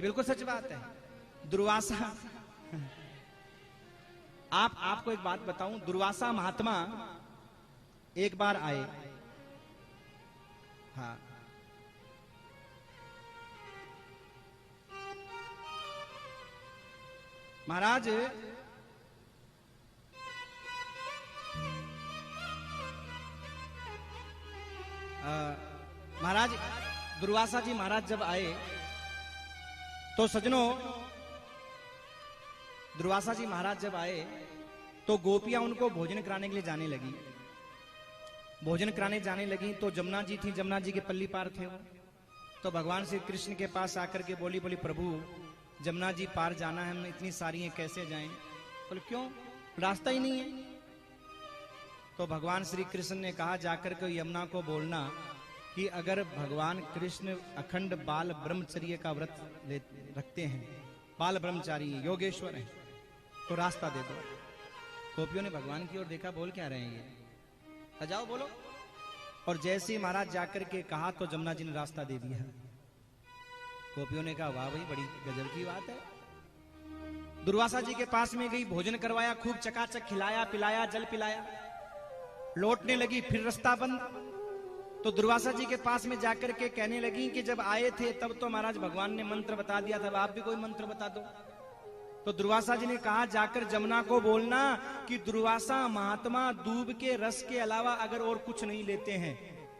बिल्कुल सच बात है। दुर्वासा, आपको एक बात बताऊं, दुर्वासा महात्मा एक बार आए। हाँ, महाराज दुर्वासा जी महाराज जब आए तो सज्जनों, दुर्वासा जी महाराज जब आए तो गोपियां उनको भोजन कराने के लिए जाने लगी। भोजन कराने जाने लगी तो जमुना जी थी, जमुना जी के पल्ली पार थे वो। तो भगवान श्री कृष्ण के पास आकर के बोली प्रभु जमुना जी पार जाना है, हम इतनी सारी हैं, कैसे जाएं? बोले क्यों, रास्ता ही नहीं है। तो भगवान श्री कृष्ण ने कहा जाकर के यमुना को बोलना कि अगर भगवान कृष्ण अखंड बाल ब्रह्मचर्य का व्रत रखते हैं, बाल ब्रह्मचारी योगेश्वर हैं, तो रास्ता दे दो। गोपियों ने भगवान की ओर देखा, बोल क्या रहे हैं ये, जाओ बोलो। और जैसे ही महाराज जाकर के कहा तो जमुना जी ने रास्ता दे दिया। गोपियों ने कहा वाह भाई, बड़ी गजब की बात है। दुर्वासा जी के पास में गई, भोजन करवाया, खूब चकाचक खिलाया पिलाया, जल पिलाया। लौटने लगी, फिर रास्ता बंद। तो दुर्वासा जी के पास में जाकर के कहने लगी कि जब आए थे तब तो महाराज भगवान ने मंत्र बता दिया था, आप भी कोई मंत्र बता दो। तो दुर्वासा जी ने कहा जाकर जमुना को बोलना कि दुर्वासा महात्मा दूब के रस के अलावा अगर और कुछ नहीं लेते हैं,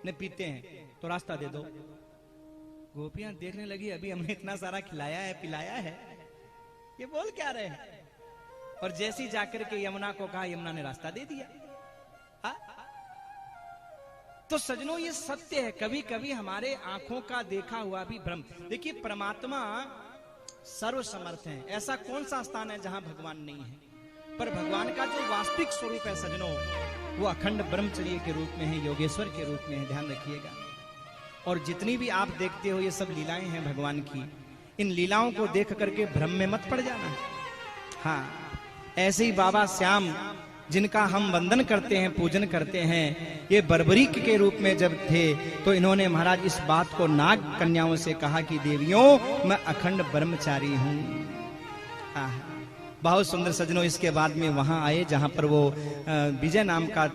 न पीते हैं, तो रास्ता दे दो। गोपियां देखने लगी, अभी हमने इतना सारा खिलाया है पिलाया है, ये बोल क्या रहे हैं। और जैसी जाकर के यमुना को कहा, यमुना ने रास्ता दे दिया। तो सजनों ये सत्य है, कभी कभी हमारे आंखों का देखा हुआ भी भ्रम। देखिए परमात्मा सर्वसमर्थ है, ऐसा कौन सा स्थान है जहां भगवान नहीं है। पर भगवान का जो वास्तविक स्वरूप है सजनों, वो अखंड ब्रह्मचर्य के रूप में है, योगेश्वर के रूप में है, ध्यान रखिएगा। और जितनी भी आप देखते हो ये सब लीलाएं हैं भगवान की, इन लीलाओं को देख करके भ्रम में मत पड़ जाना। हाँ, ऐसे ही बाबा श्याम जिनका हम वंदन करते हैं, पूजन करते हैं, ये बर्बरीक के रूप में जब थे तो इन्होंने महाराज इस बात को नाग कन्याओं से कहा कि देवियों मैं अखंड ब्रह्मचारी हूं। बहुत सुंदर सजनों। इसके बाद में वहां आए जहां पर वो विजय नाम का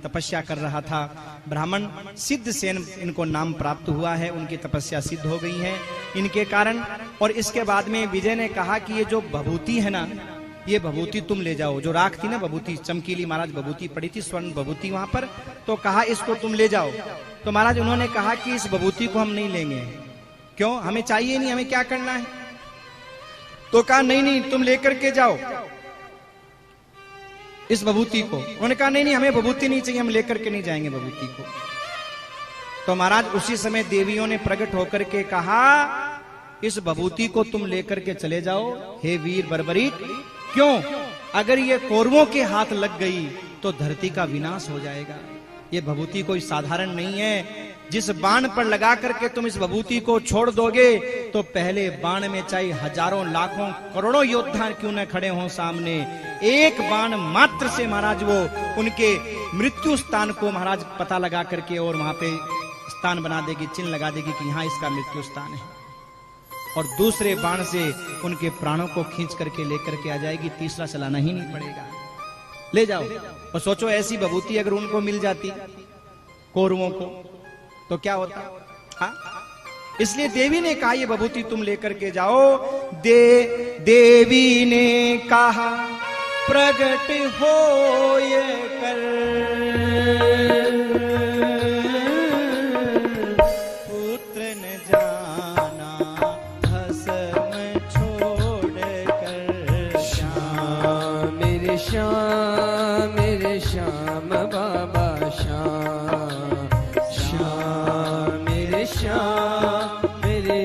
तपस्या कर रहा था ब्राह्मण सिद्ध सेन, इनको नाम प्राप्त हुआ है, उनकी तपस्या सिद्ध हो गई है इनके कारण। और इसके बाद में विजय ने कहा कि ये जो भभूति है ना, ये भभूति तुम ले जाओ। जो राख थी ना भभूति, चमकीली महाराज भभूति पड़ी थी, स्वर्ण भभूति वहां पर, तो कहा इसको तुम ले जाओ। तो महाराज उन्होंने कहा कि इस भभूति को हम नहीं लेंगे। क्यों, हमें चाहिए नहीं, हमें क्या करना है। तो कहा नहीं नहीं तुम लेकर के जाओ इस भभूति को। उन्होंने कहा नहीं नहीं हमें भभूति नहीं चाहिए, हम लेकर के नहीं जाएंगे भभूति को। तो महाराज उसी समय देवियों ने प्रकट होकर के कहा इस भभूति को तुम लेकर के चले जाओ हे वीर बर्बरीक। क्यों, अगर ये कौरवों के हाथ लग गई तो धरती का विनाश हो जाएगा। ये भभूति कोई साधारण नहीं है। जिस बाण पर लगा करके तुम इस भभूति को छोड़ दोगे तो पहले बाण में चाहे हजारों लाखों करोड़ों योद्धा क्यों न खड़े हों सामने, एक बाण मात्र से महाराज वो उनके मृत्यु स्थान को महाराज पता लगा करके और वहां पे स्थान बना देगी, चिन्ह लगा देगी कि यहाँ इसका मृत्यु स्थान है। और दूसरे बाण से उनके प्राणों को खींच करके लेकर के आ जाएगी, तीसरा चलाना ही नहीं पड़ेगा। ले जाओ। और सोचो ऐसी भभूति अगर उनको मिल जाती कौरवों को तो क्या होता। हाँ, इसलिए देवी ने कहा ये भभूति तुम लेकर के जाओ। देवी ने कहा प्रगट हो ये कर, पुत्र न जाना भस्म छोड़ कर। श्याम मेरे श्याम मेरे श्याम बाबा श्याम, श्याम मेरे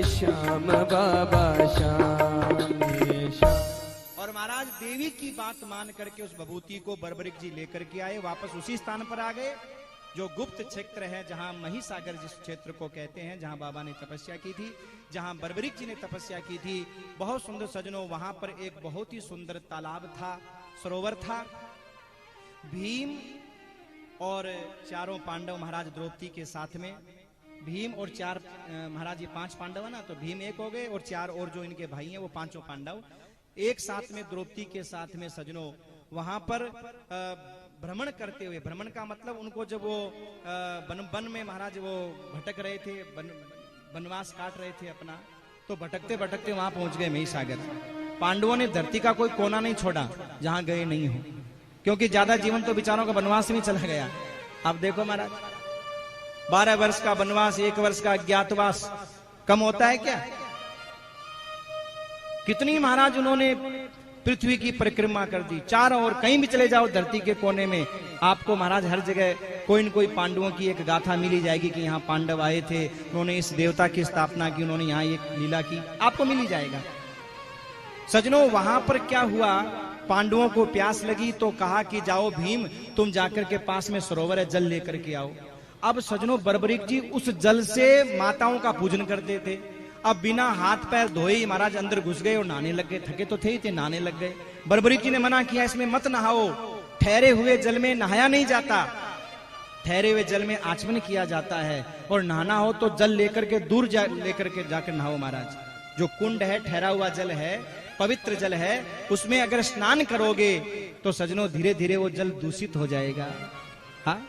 श्याम बाबा श्याम मेरे श्याम। और महाराज देवी की बात मान करके उस भभूति को बर्बरीक जी लेकर के आए, वापस उसी स्थान पर आ गए जो गुप्त क्षेत्र है, जहां महिसागर जिस क्षेत्र को कहते हैं, जहां बाबा ने तपस्या की थी, जहां बर्बरीक जी ने तपस्या की थी। बहुत सुंदर सजनों, वहां पर एक बहुत ही सुंदर तालाब था, सरोवर था। भीम और चारों पांडव महाराज द्रौपदी के साथ में भीम और चार महाराज, ये 5 पांडव है ना, तो भीम एक हो गए और 4 और जो इनके भाई हैं वो 5 पांडव एक साथ में द्रौपदी के साथ में सजनों वहां पर भ्रमण करते हुए, भ्रमण का मतलब उनको जब वो वन में महाराज वो भटक रहे थे, वनवास काट रहे थे अपना, तो भटकते भटकते वहां पहुंच गए महिसागर। पांडवों ने धरती का कोई कोना नहीं छोड़ा जहां गए नहीं हो, क्योंकि ज्यादा जीवन तो विचारों का वनवास में चला गया। अब देखो महाराज, 12 वर्ष का वनवास, 1 वर्ष का अज्ञातवास कम होता है क्या? कितनी महाराज उन्होंने पृथ्वी की परिक्रमा कर दी, चारों ओर कहीं भी चले जाओ धरती के कोने में आपको महाराज हर जगह कोई न कोई पांडवों की एक गाथा मिली जाएगी कि यहाँ पांडव आए थे, उन्होंने इस देवता की स्थापना की, उन्होंने यहाँ एक लीला की, आपको मिल ही जाएगा। सजनों वहां पर क्या हुआ, पांडवों को प्यास लगी तो कहा कि जाओ भीम, तुम जाकर के पास में सरोवर है, जल लेकर के आओ। अब सजनों बर्बरीक जी उस जल से माताओं का पूजन करते थे। अब बिना हाथ पैर धोए ही महाराज अंदर घुस गए और नहाने लग गए, थके तो थे ही थे, नहाने लग गए। बर्बरीक जी ने मना किया, इसमें मत नहाओ, ठहरे हुए जल में नहाया नहीं जाता, ठहरे हुए जल में आचमन किया जाता है, और नहाना हो तो जल लेकर के दूर लेकर के जाकर नहाओ महाराज। जो कुंड है, ठहरा हुआ जल है, पवित्र जल है, उसमें अगर स्नान करोगे तो सजनों धीरे धीरे वो जल दूषित हो जाएगा। हाँ,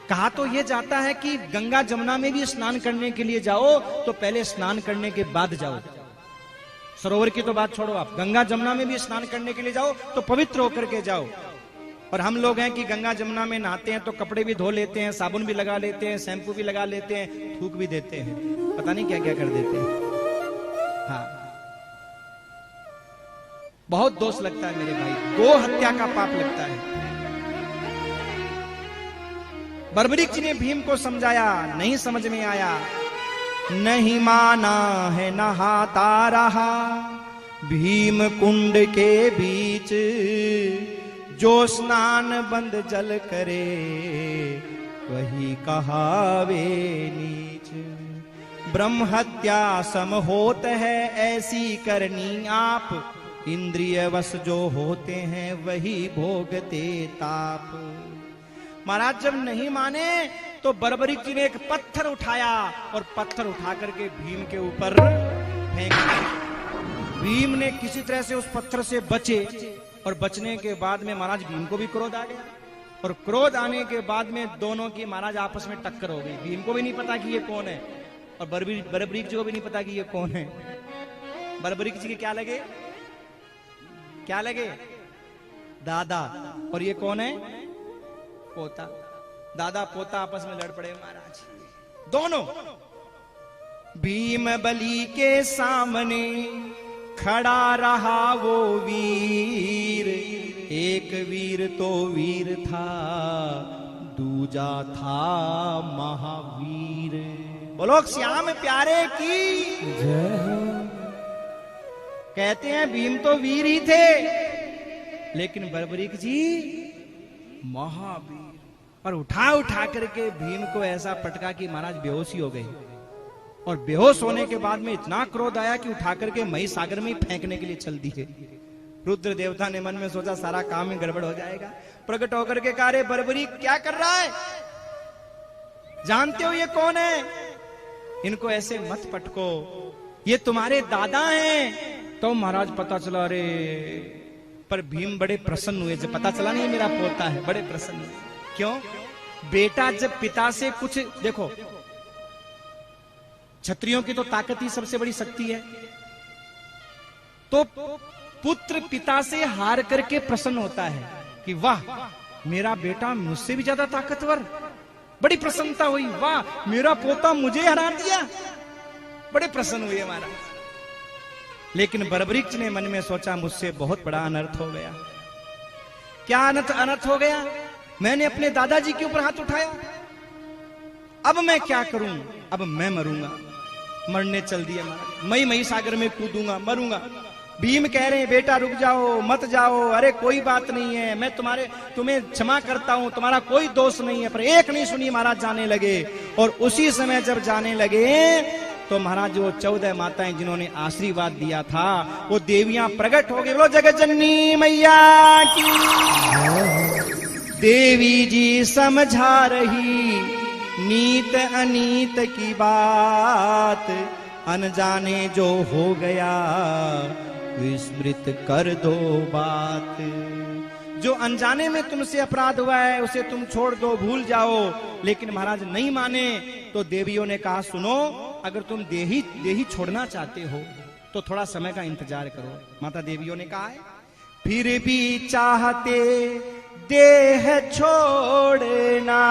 कहा तो ये जाता है कि गंगा जमुना में भी स्नान करने के लिए जाओ तो पहले स्नान करने के बाद जाओ। सरोवर की तो बात छोड़ो, आप गंगा जमुना में भी स्नान करने के लिए जाओ तो पवित्र होकर के जाओ। और हम लोग हैं कि गंगा जमुना में नहाते हैं तो कपड़े भी धो लेते हैं, साबुन भी लगा लेते हैं, शैम्पू भी लगा लेते हैं, थूक भी देते हैं, पता नहीं क्या क्या कर देते हैं। हाँ, बहुत दोष लगता है मेरे भाई, गो हत्या का पाप लगता है। बर्बरीक जी ने भीम को समझाया, नहीं समझ में आया, नहीं माना है, नहाता रहा भीम कुंड के बीच, जो स्नान बंद जल करे वही कहावे नीच। ब्रह्म हत्या सम होत है ऐसी करनी आप, इंद्रिय वश जो होते हैं वही भोगते ताप। महाराज जब नहीं माने तो बर्बरीक जी ने एक पत्थर उठाया और पत्थर उठा करके भीम के ऊपर फेंक दिया। भीम ने किसी तरह से उस पत्थर से बचे, और बचने के बाद में महाराज भीम को भी क्रोध आ गया, और क्रोध आने के बाद में दोनों की महाराज आपस में टक्कर हो गई। भीम को भी नहीं पता कि ये कौन है, और बर्बरीक जी को भी नहीं पता कि ये कौन है। बर्बरीक जी के क्या लगे, क्या लगे, दादा, और ये कौन है, पोता। दादा पोता आपस में लड़ पड़े महाराज दोनों। भीम बली के सामने खड़ा रहा वो वीर, एक वीर तो वीर था, दूजा था महावीर। बोलो श्याम प्यारे की जय। कहते हैं भीम तो वीर ही थे, लेकिन बर्बरीक जी महावीर। और उठा उठा करके भीम को ऐसा पटका कि महाराज बेहोशी हो गई, और बेहोश होने के बाद में इतना क्रोध आया कि उठा करके महिसागर में फेंकने के लिए चल दिए। रुद्र देवता ने मन में सोचा सारा काम ही गड़बड़ हो जाएगा, प्रकट होकर के कहा, रे बर्बरीक क्या कर रहा है, जानते हो ये कौन है, इनको ऐसे मत पटको, ये तुम्हारे दादा हैं। तो महाराज पता चला, रे, पर भीम बड़े प्रसन्न हुए, जब पता चला नहीं मेरा पोता है, बड़े प्रसन्न हुए। क्यों? बेटा जब पिता से कुछ, देखो क्षत्रियों की तो ताकत ही सबसे बड़ी शक्ति है, तो पुत्र पिता से हार करके प्रसन्न होता है कि वाह मेरा बेटा मुझसे भी ज्यादा ताकतवर, बड़ी प्रसन्नता हुई, वाह मेरा पोता मुझे हरा दिया, बड़े प्रसन्न हुए महाराज। लेकिन बर्बरीक ने मन में सोचा, मुझसे बहुत बड़ा अनर्थ हो गया। क्या अनर्थ हो गया? मैंने अपने दादाजी के ऊपर हाथ उठाया, अब मैं क्या करूं, अब मैं मरूंगा। मरने चल दिया महाराज, मैं महिसागर में कूदूंगा, मरूंगा। भीम कह रहे हैं, बेटा रुक जाओ, मत जाओ, अरे कोई बात नहीं है, मैं तुम्हें क्षमा करता हूं, तुम्हारा कोई दोष नहीं है। पर एक नहीं सुनी महाराज, जाने लगे। और उसी समय जब जाने लगे तो महाराज वो 14 माताएं जिन्होंने आशीर्वाद दिया था, वो देवियां प्रकट हो गई। बोलो जगत जननी मैया की। देवी जी समझा रही नीत अनीत की बात अनजाने जो हो गया, विस्मृत कर दो बात। जो अनजाने में तुमसे अपराध हुआ है उसे तुम छोड़ दो, भूल जाओ। लेकिन महाराज नहीं माने तो देवियों ने कहा सुनो, अगर तुम देही छोड़ना चाहते हो तो थोड़ा समय का इंतजार करो। माता देवियों ने कहा है फिर भी चाहते देह छोड़ना,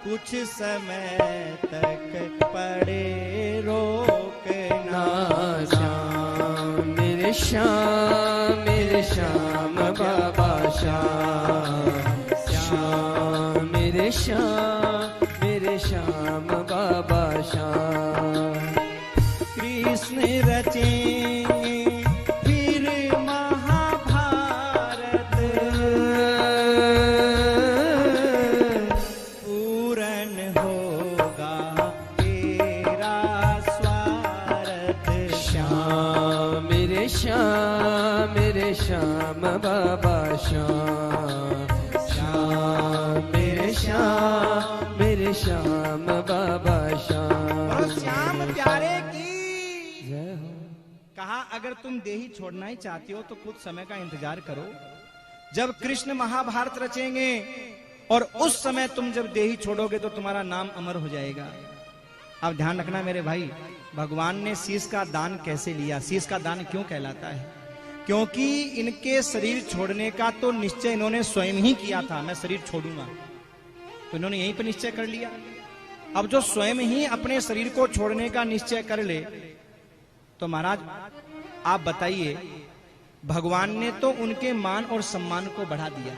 कुछ समय तक पड़े रोकना। श्याम मेरे श्याम बाबा श्याम, श्याम मेरे श्याम बाबा श्याम। कृष्ण रचे फिर महाभारत, पूर्ण होगा तेरा स्वार्थ। श्याम मेरे श्याम बाबा श्याम, श्याम मेरे श्याम बाबा श्याम। और श्याम प्यारे की जय हो। कहा अगर तुम देही छोड़ना ही चाहती हो तो कुछ समय का इंतजार करो। जब कृष्ण महाभारत रचेंगे और उस समय तुम जब देही छोड़ोगे तो तुम्हारा नाम अमर हो जाएगा। अब ध्यान रखना मेरे भाई, भगवान ने शीश का दान कैसे लिया, शीश का दान क्यों कहलाता है? क्योंकि इनके शरीर छोड़ने का तो निश्चय इन्होंने स्वयं ही किया था, मैं शरीर छोड़ूंगा, तो इन्होंने यहीं पर निश्चय कर लिया। अब जो स्वयं ही अपने शरीर को छोड़ने का निश्चय कर ले तो महाराज आप बताइए, भगवान ने तो उनके मान और सम्मान को बढ़ा दिया।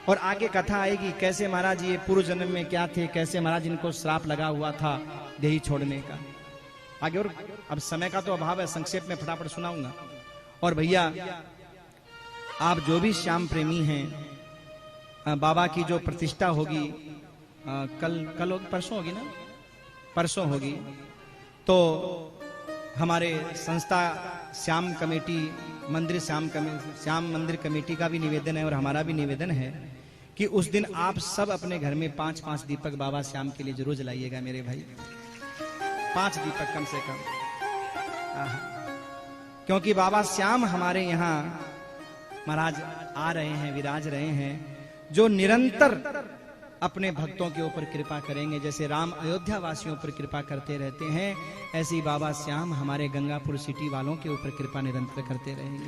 और आगे कथा आएगी कैसे महाराज ये पूर्व जन्म में क्या थे, कैसे महाराज इनको श्राप लगा हुआ था देही छोड़ने का। आगे और अब समय का तो अभाव है, संक्षेप में फटाफट सुनाऊंगा। और भैया आप जो भी श्याम प्रेमी हैं, बाबा की जो प्रतिष्ठा होगी कल होगी, परसों होगी ना, परसों होगी, तो हमारे संस्था श्याम कमेटी मंदिर श्याम मंदिर कमेटी का भी निवेदन है और हमारा भी निवेदन है कि उस दिन आप सब अपने घर में 5-5 दीपक बाबा श्याम के लिए जरूर जलाइएगा मेरे भाई, 5 दीपक कम से कम। क्योंकि बाबा श्याम हमारे यहाँ महाराज आ रहे हैं, विराज रहे हैं, जो निरंतर अपने भक्तों के ऊपर कृपा करेंगे। जैसे राम अयोध्या वासियों पर कृपा करते रहते हैं, ऐसे ही बाबा श्याम हमारे गंगापुर सिटी वालों के ऊपर कृपा निरंतर करते रहेंगे।